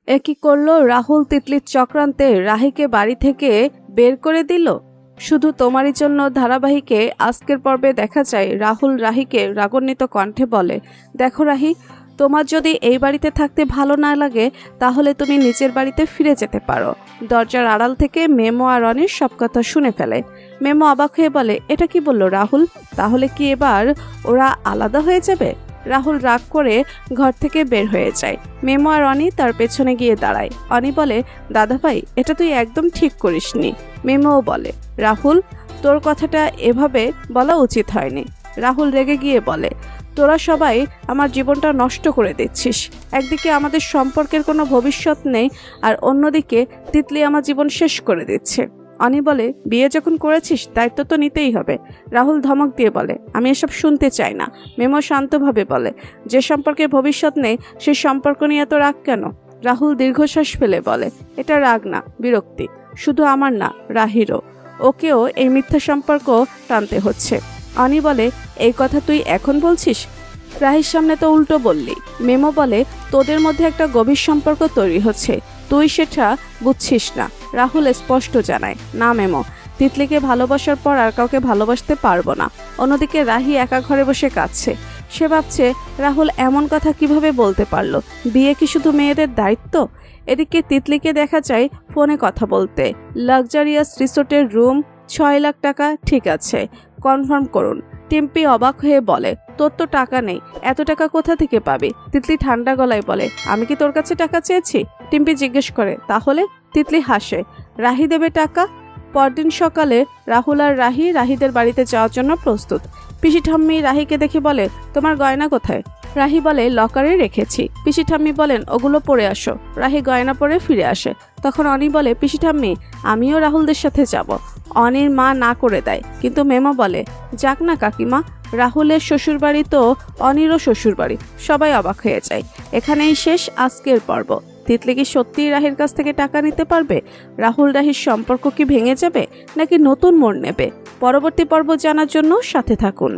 এ কি করলো? রাহুল তিতলির চক্রান্তে রাহিকে বাড়ি থেকে বের করে দিল। শুধু তোমারই জন্য ধারাবাহিকে আজকের পর্বে দেখা যায় রাহুল রাহিকে রাগান্বিত কণ্ঠে বলে, দেখো রাহি, তোমার যদি এই বাড়িতে থাকতে ভালো না লাগে তাহলে তুমি নিচের বাড়িতে ফিরে যেতে পারো। দরজার আড়াল থেকে মেমো আর রনির সব কথা শুনে ফেলে। মেমো অবাক হয়ে বলে, এটা কি বললো রাহুল? তাহলে কি এবার ওরা আলাদা হয়ে যাবে? রাহুল রাগ করে ঘর থেকে বের হয়ে যায়। মেমো আর অনি তার পেছনে গিয়ে দাঁড়ায়। অনি বলে, দাদাভাই, এটা তুই একদম ঠিক করিসনি। মেমোও বলে, রাহুল, তোর কথাটা এভাবে বলা উচিত হয়নি। রাহুল রেগে গিয়ে বলে, তোরা সবাই আমার জীবনটা নষ্ট করে দিচ্ছিস। একদিকে আমাদের সম্পর্কের কোনো ভবিষ্যৎ নেই, আর অন্যদিকে তিতলি আমার জীবন শেষ করে দিচ্ছে। অনি বলে, বিয়ে যখন করেছিস দায়িত্ব তো নিতেই হবে। রাহুল ধমক দিয়ে বলে, আমি এসব শুনতে চাই না। মেমো শান্তভাবে বলে, যে সম্পর্কের ভবিষ্যৎ নেই সেই সম্পর্ক নিয়ে এত রাগ কেন? রাহুল দীর্ঘশ্বাস ফেলে বলে, এটা রাগ না, বিরক্তি। শুধু আমার না, রাহিরও। ওকেও এই মিথ্যা সম্পর্ক টানতে হচ্ছে। অনি বলে, এই কথা তুই এখন বলছিস? রাহির সামনে তো উল্টো বললি। মেমো বলে, তোদের মধ্যে একটা গভীর সম্পর্ক তৈরি হচ্ছে, তুই সেটা বুঝছিস না। রাহুল স্পষ্ট জানায়, না মেমো, তিতলিকে ভালোবাসার পর আর কাউকে ভালোবাসতে পারবো না। অন্যদিকে রাহি একা ঘরে বসে কাঁদছে। সে ভাবছে, রাহুল এমন কথা কিভাবে বলতে পারলো? বিয়ে কি শুধু মেয়েদের দায়িত্ব? এদিকে তিতলিকে দেখা যায় ফোনে কথা বলতে। লাক্সারিয়াস রিসোর্টের রুম, 6 লাখ টাকা, ঠিক আছে, কনফার্ম করুন। টিম্পি অবাক হয়ে বলে, তোর তো টাকা নেই, এত টাকা কোথা থেকে পাবি? তিতলি ঠান্ডা গলায় বলে, আমি কি তোর কাছে টাকা চেয়েছি? টিম্পি জিজ্ঞেস করে, তাহলে? তিতলি হাসে, রাহি দেবে টাকা। পরদিন সকালে রাহুল আর রাহি রাহিদের বাড়িতে যাওয়ার জন্য প্রস্তুত। পিসি ঠাম্মি রাহিকে দেখে বলে, তোমার গয়না কোথায়? রাহি বলে, লকারে রেখেছি। পিসি ঠাম্মি বলেন, ওগুলো পরে আসো। রাহি গয়না পরে ফিরে আসে। তখন অনি বলে, পিসি ঠাম্মি, আমিও রাহুলদের সাথে যাব। অনির মা না করে দেয়, কিন্তু মেমো বলে, যাক না কাকিমা, রাহুলের শ্বশুরবাড়ি তো অনিরও শ্বশুরবাড়ি। সবাই অবাক হয়ে যায়। এখানেই শেষ আজকের পর্ব। তিতলি কি সত্যিই রাহির কাছ থেকে টাকা নিতে পারবে? রাহুল রাহির সম্পর্ক কি ভেঙে যাবে, নাকি নতুন মোড় নেবে? পরবর্তী পর্ব জানার জন্য সাথে থাকুন।